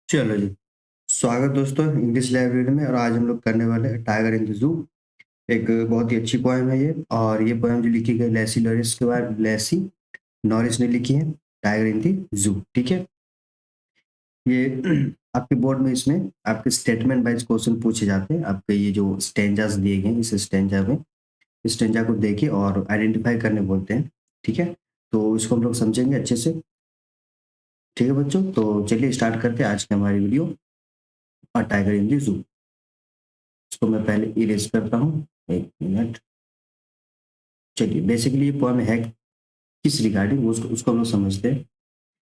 चलो जी। स्वागत दोस्तों इंग्लिश लाइब्रेरी में। और आज हम लोग करने वाले हैं टाइगर इन द ज़ू। एक बहुत ही अच्छी पोएम है ये। और ये पोएम जो लिखी गई लेसी लॉरिस के बाद लेसी नॉरिस ने लिखी है, टाइगर इन द ज़ू। ठीक है। ये आपके बोर्ड में इसमें आपके स्टेटमेंट वाइज क्वेश्चन पूछे जाते हैं। आपके ये जो स्टेंजास दिए गए हैं, इस स्टेंजा में स्टेंजा को देखिए और आइडेंटिफाई करने बोलते हैं। ठीक है। तो इसको हम लोग समझेंगे अच्छे से। ठीक है बच्चों, तो चलिए स्टार्ट करते हैं आज की हमारी वीडियो, और टाइगर इन द ज़ू। इसको मैं पहले इरेज करता हूँ, एक मिनट। चलिए, बेसिकली ये पोएम है किस रिगार्डिंग, उसको उसको हम लोग समझते हैं।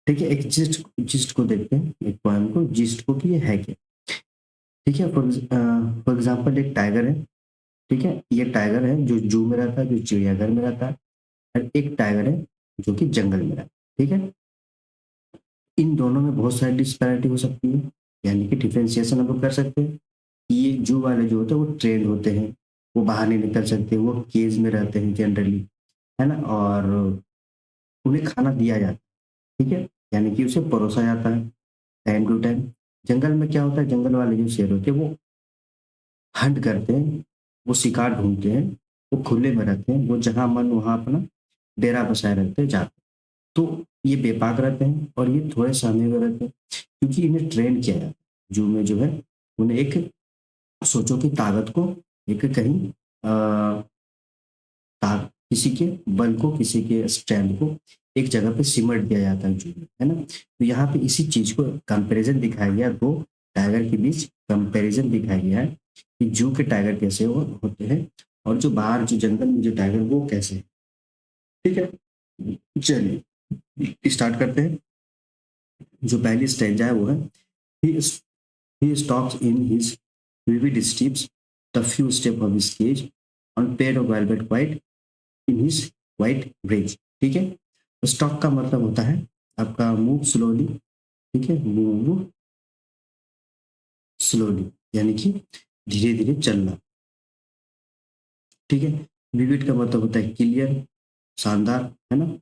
ठीक है, एक जिस्ट जिस्ट को देखते हैं, एक पोएम को जिस्ट को कि ये है क्या। ठीक है। फॉर एग्जाम्पल एक टाइगर है। ठीक है, ये टाइगर है जो जू में रहता है, जो चिड़ियाघर में रहता है। और एक टाइगर है जो कि जंगल में रहता है। ठीक है। इन दोनों में बहुत सारी डिस्पैरिटी हो सकती है, यानी कि डिफरेंशिएशन हम लोग कर सकते हैं। ये जू वाले जो होते हैं वो ट्रेंड होते हैं, वो बाहर नहीं निकल सकते, वो केज में रहते हैं जनरली, है ना। और उन्हें खाना दिया जाता है। ठीक है, यानी कि उसे परोसा जाता है टाइम टू टाइम। जंगल में क्या होता है, जंगल वाले जो शेर होते हैं वो हंट करते हैं, वो शिकार ढूंढते हैं, वो खुले में रहते हैं, वो जहाँ मन वहाँ अपना डेरा बसाए रहते हैं, जाते हैं। तो ये बेबाक रहते हैं और ये थोड़े समय में रहते हैं, क्योंकि इन्हें ट्रेन किया जाता है। जू में जो है उन्हें एक, सोचो कि ताकत को एक कहीं किसी के बल को, किसी के स्ट्रेंथ को एक जगह पे सिमट दिया जाता है जू में, है ना। तो यहाँ पे इसी चीज को कंपैरिजन दिखाया गया, दो टाइगर के बीच कंपैरिजन दिखाया गया है कि जू के टाइगर कैसे होते हैं और जो बाहर जो जंगल में जो टाइगर वो कैसे है। ठीक है, चलिए स्टार्ट करते हैं। जो पहली स्टेंजा है वो है, he, he stops in his vivid steps the few steps of his cage on pair of velvet white in his white bridge. ठीक है। स्टॉक का मतलब होता है आपका मूव स्लोली। ठीक है, मूव स्लोली यानी कि धीरे धीरे चलना। ठीक है। विविड का मतलब होता है क्लियर, शानदार, है ना।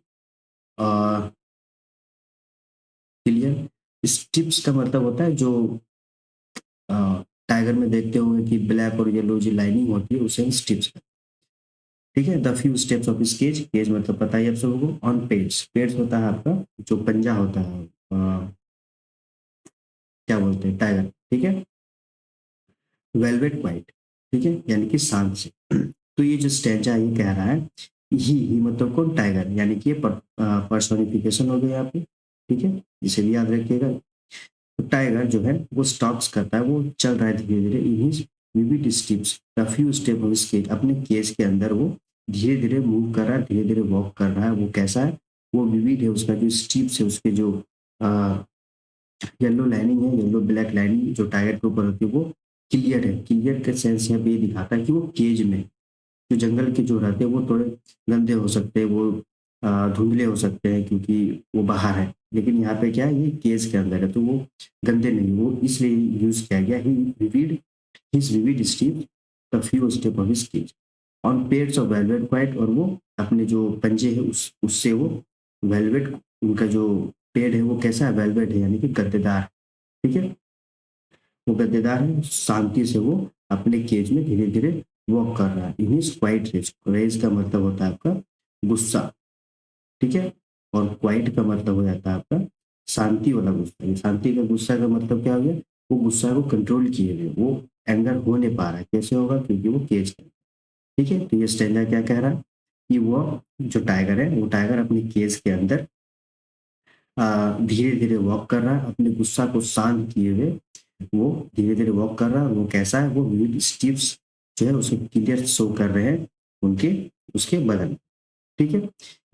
क्लियर। स्ट्रिप्स का मतलब होता है जो टाइगर में देखते होंगे कि ब्लैक और येलो जो लाइनिंग होती है उसे स्ट्रिप्स। ठीक है। The few steps of sketch, cage मतलब पता ही आप सबको। ऑन पेड्स, पेड्स होता है आपका जो पंजा होता है, क्या बोलते हैं, टाइगर। ठीक है। वेलवेट वाइट, ठीक है, यानी कि सांप से। तो ये जो स्टेंजा ये कह रहा है, ही मतलब कौन, टाइगर, यानी कि ये पर्सोनिफिकेशन हो गया यहाँ पे। ठीक है, इसे भी याद रखिएगा। तो टाइगर जो है वो स्टॉप्स करता है, वो चल रहा है धीरे धीरे in his vivid steps the few step of sketch, अपने केज के अंदर वो धीरे धीरे मूव कर रहा है, धीरे धीरे वॉक कर रहा है। वो कैसा है, वो विविड है, उसका जो स्टीप्स है, उसके जो येलो लाइनिंग है, येलो ब्लैक लाइनिंग जो टायर के ऊपर होती है वो क्लियर है। क्लियर के सेंस यहाँ पे ये दिखाता है कि वो केज में, जो जंगल के जो रहते हैं वो थोड़े गंदे हो सकते हैं, वो धुंधले हो सकते हैं क्योंकि वो बाहर है। लेकिन यहाँ पे क्या है, ये केज के अंदर है तो वो गंदे नहीं, वो इसलिए यूज किया गया he vivid, his vivid steep the few step of his cage on pads of velvet white. और वो अपने जो पंजे है उससे वो वेलवेट, उनका जो पेड़ है वो कैसा है, वेलवेट है, यानी कि गद्देदार। ठीक है, वो गद्देदार है, शांति से वो अपने केज में धीरे धीरे वॉक कर रहा है। इन इज क्वाइट रेज, रेज का मतलब होता है आपका गुस्सा। ठीक है, और क्वाइट का मतलब हो जाता है आपका शांति वाला गुस्सा। ये शांति का गुस्सा का मतलब क्या हो गया, वो गुस्सा को कंट्रोल किए हुए, वो एंगर हो नहीं पा रहा है। कैसे होगा, क्योंकि वो केज है। ठीक है, तो ये स्टेंजा क्या कह रहा है कि वो जो टाइगर है, वो टाइगर अपने केज के अंदर धीरे धीरे वॉक कर रहा है, अपने गुस्सा को शांत किए हुए वो धीरे धीरे वॉक कर रहा है। वो कैसा है, वो विविड स्टेप्स जो है उसे क्लियर शो कर रहे हैं उनके, उसके बदन। ठीक है,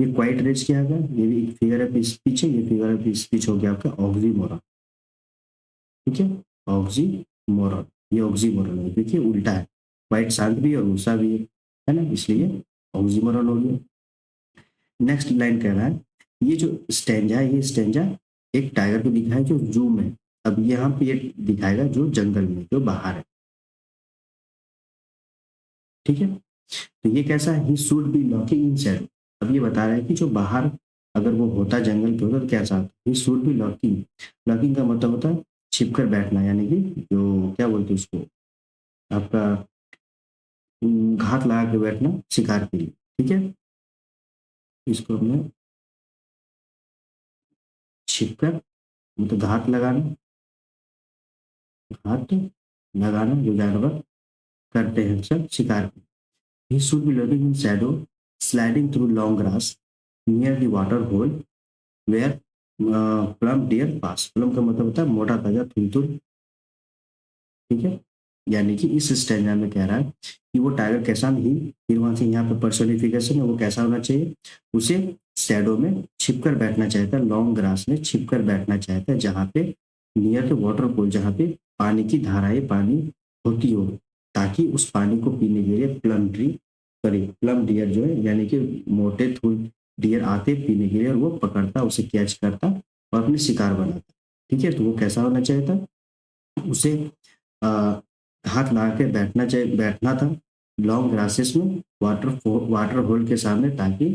ये क्वाइट रेज क्या है, ये भी एक फिगर ऑफ स्पीच है। ये फिगर ऑफ स्पीच हो गया आपका ऑक्सीमोरन। ठीक है, ऑक्सीमोरन, ये ऑक्सीमोरन है क्योंकि उल्टा है, क्वाइट शांत भी है और गुस्सा भी है ना, इसलिए ऑक्सीमोरन हो गया। नेक्स्ट लाइन कह रहा है, ये जो स्टेंजा है, ये स्टेंजा एक टाइगर को दिखाया जो जू में, अब यहाँ पे ये दिखाएगा जो जंगल में, जो बाहर है। ठीक है, तो ये कैसा है, he should B locking in Shadow. अब ये बता रहा है कि जो बाहर अगर वो होता जंगल के होता तो कैसा होता, ही शुड बी लॉकिंग। लॉकिंग का मतलब होता है छिपकर बैठना, यानी कि जो क्या बोलते हैं उसको, आपका घात लगा के बैठना शिकार के लिए। ठीक है, इसको हमने छिपकर मतलब घात लगाना, घात लगाना जो जानवर करते हैं अक्सर शिकार के। He should be lurking in shadow, sliding through long grass near the water hole where plump deer pass। plump का मतलब होता है मोटा ताजा थुलथुल। ठीक है, यानी कि इस स्टैंजा में कह रहा है कि वो टाइगर कैसा नहीं, फिर वहां से यहाँ पे पर्सोनिफिकेशन है, वो कैसा होना चाहिए, उसे शैडो में छिपकर बैठना चाहता है, लॉन्ग ग्रास में छिपकर बैठना चाहता है, जहाँ पे नियर द वाटर पोल, जहाँ पे पानी की धाराएं पानी होती हो, ताकि उस पानी को पीने के लिए plum tree sorry plum deer जो है, यानी कि मोटे थूल डियर आते पीने के लिए, और वो पकड़ता उसे कैच करता और अपने शिकार बनाता। ठीक है, तो वो कैसा होना चाहिए था, उसे अ, हाथ लगा के बैठना था लॉन्ग ग्रासेस में वाटर होल के सामने, ताकि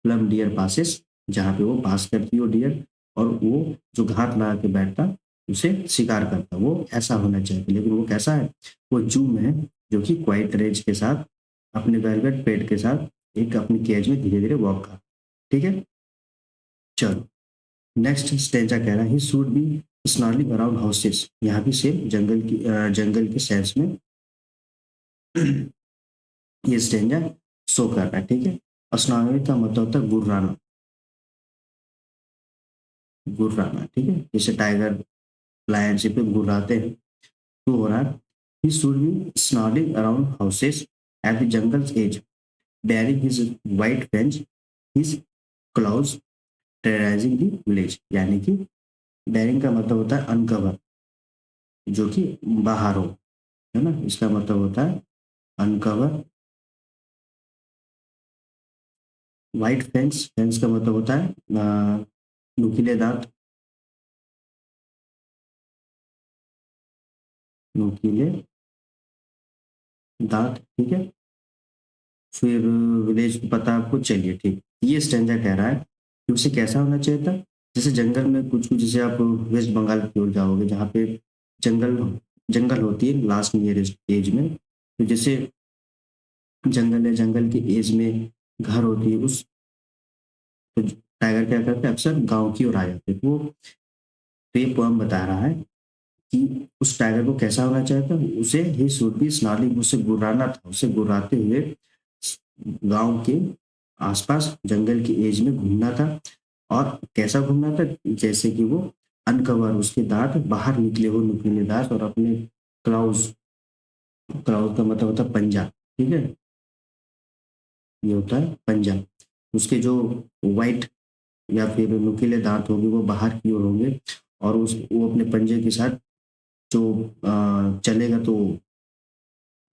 प्लम डियर पासेस, जहाँ पे वो पास करती हो डियर, और वो जो घात लगा के बैठता उसे शिकार करता, वो ऐसा होना चाहिए। लेकिन वो कैसा है, वो जू में है, जो कि क्वाइट रेज के साथ अपने वेलवेट पेट के साथ एक अपनी केज में धीरे धीरे वॉक कर। ठीक है, चलो नेक्स्ट स्टेंजा कह रहा है he should be snarling around houses. यहाँ भी सेम जंगल के सेंस में ये स्टेंजा शो कर रहा है। ठीक है, स्नॉर्लिंग का मतलब होता है गुर्राना, गुर्राना। ठीक है, जैसे टाइगर लायन से पे गुर्राते हैं, तो हो रहा है he should be snarling around houses at the jungle's edge bearing his white fence, his claws terrorizing the village। यानी कि bearing का मतलब होता है अनकवर, जो कि बाहर हो, है ना, इसका मतलब होता है अनकवर। व्हाइट फेंस, फेंस का मतलब होता है नुकीले दांत, नुकीले दांत। ठीक है, फिर विलेज पता आपको, चलिए ठीक। ये स्टेंजा कह रहा है कि उसे कैसा होना चाहिए था, जैसे जंगल में कुछ कुछ, जैसे आप वेस्ट बंगाल की ओर जाओगे, जहाँ पे जंगल जंगल होती है लास्ट नियरेस्ट एज में, तो जैसे जंगल है, जंगल के एज में घर होती है, उस तो टाइगर क्या करते हैं, अक्सर गांव की ओर आ जाते हैं। तो ये पोएम बता रहा है कि उस टाइगर को कैसा होना चाहिए था, उसे ही शुड बी स्नॉर्लिंग, उसे गुर्राना था, उसे गुर्राते हुए गांव के आसपास जंगल के एज में घूमना था। और कैसा घूमना था, जैसे कि वो अनकवर, उसके दांत बाहर निकले हो, नुकीले दांत, और अपने क्लाउज, क्लाउज का मतलब होता है पंजा। ठीक है, ये होता है पंजा। उसके जो वाइट या फिर नुकीले दांत होंगे वो बाहर की ओर होंगे, और उस वो अपने पंजे के साथ जो चलेगा, तो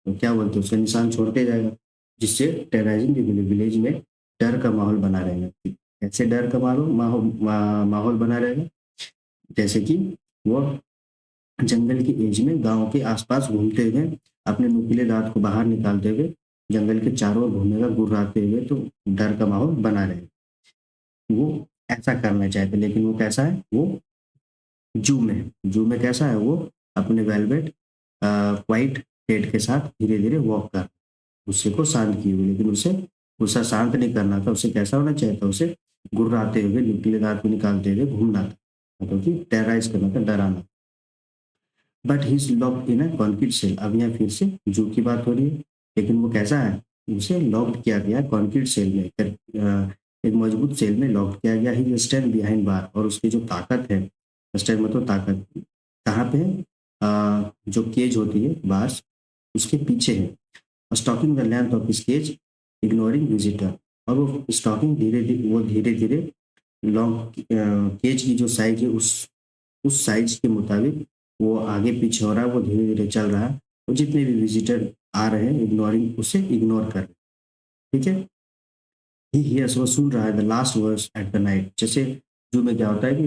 क्या बोलते हैं, उसका निशान छोड़ते जाएगा, जिससे टेररिज्म की विलेज में डर का माहौल बना रहेगा। कैसे डर का माहौल बना रहेगा, जैसे कि वो जंगल की एज में गांव के आसपास घूमते हुए, अपने नुकीले दांत को बाहर निकालते हुए जंगल के चारों ओर घूमेगा गुर्राते हुए, तो डर का माहौल बना रहेगा। वो ऐसा करना चाहते, लेकिन वो कैसा है, वो जू में कैसा है, वो अपने वेलवेट वाइट हेड के साथ धीरे धीरे वॉक कर गुस्से को शांत किए हुए, लेकिन उसे गुस्सा शांत नहीं करना था, उसे कैसा होना चाहिए था, उसे गुर्राते हुए नुकीले दांत को निकालते हुए घूमना था, क्योंकि टेरराइज करना था, डराना। But he is locked in a concrete cell. अब यहाँ फिर से जू की बात हो रही है, लेकिन वो कैसा है, उसे लॉक्ड किया गया कॉन्क्रीट सेल में, एक मजबूत सेल में लॉक किया गया। ही स्टैंड बिहाइंड बार, और उसकी जो ताकत है, स्टैंड मतलब ताकत कहाँ पे है, जो केज होती है बार्स, उसके पीछे है। Stalking the length of cages, ignoring visitor. और वो स्टॉकिंग धीरे धीरे, वो धीरे धीरे लॉन्ग केज की जो साइज है, उस साइज के मुताबिक वो आगे पीछे हो रहा है, वो धीरे धीरे चल रहा है, वो जितने भी विजिटर आ रहे हैं इग्नोरिंग, उसे इग्नोर कर रहे हैं। ठीक है, ही हियर्स, वो सुन रहा है the last words eight the night. जैसे जो में क्या होता है कि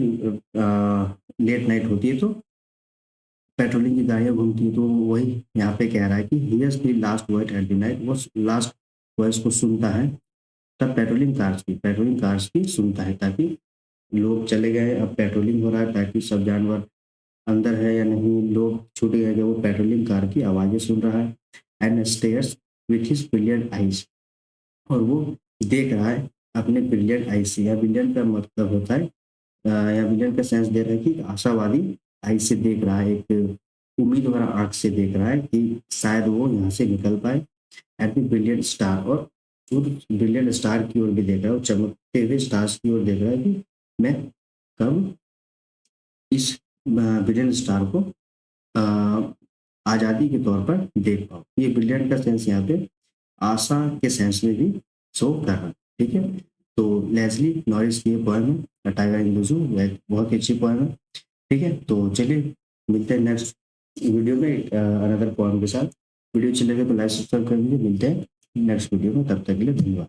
लेट नाइट होती है, तो पेट्रोलिंग की गाड़ियां घूमती है, तो वही यहाँ पे कह रहा है कि here's the last word at the night, वो लास्ट वर्ड्स को सुनता है तब पेट्रोलिंग कार्स की सुनता है, ताकि लोग चले गए, अब पेट्रोलिंग हो रहा है, ताकि सब जानवर अंदर है या नहीं, लोग छूट गए, वो पेट्रोलिंग कार की आवाज़ें सुन रहा है। And stairs with his brilliant eyes, और वो देख रहा है अपने ब्रिलियंट आइज से। या ब्रिलियंट का मतलब होता है या ब्रिलियंट का सेंस दे रहा है कि आशावादी आइज से देख रहा है, एक उम्मीद भरा आँख से देख रहा है कि शायद वो यहाँ से निकल पाए। एट द ब्रिलियंट स्टार, और वो ब्रिलियंट स्टार की ओर भी देख रहा है, वो चमकते हुए स्टार्स की ओर देख रहा है कि मैं कब इस ब्रिलियंट स्टार को अ, आज़ादी के तौर पर देख पाऊँ। ये ब्रिलियंट का सेंस यहाँ पे आशा के सेंस में भी शो कर रहा है, ठीक है? तो लेस्ली नॉरिस की ये पोएम है a tiger in the zoo, एक बहुत ही अच्छी पोएम है, ठीक है? तो चलिए मिलते हैं नेक्स्ट वीडियो में अनदर पोएम के साथ। वीडियो अच्छी लगे तो लाइक सब्सक्राइब कर लीजिए। मिलते हैं नेक्स्ट वीडियो में, तब तक के लिए धन्यवाद।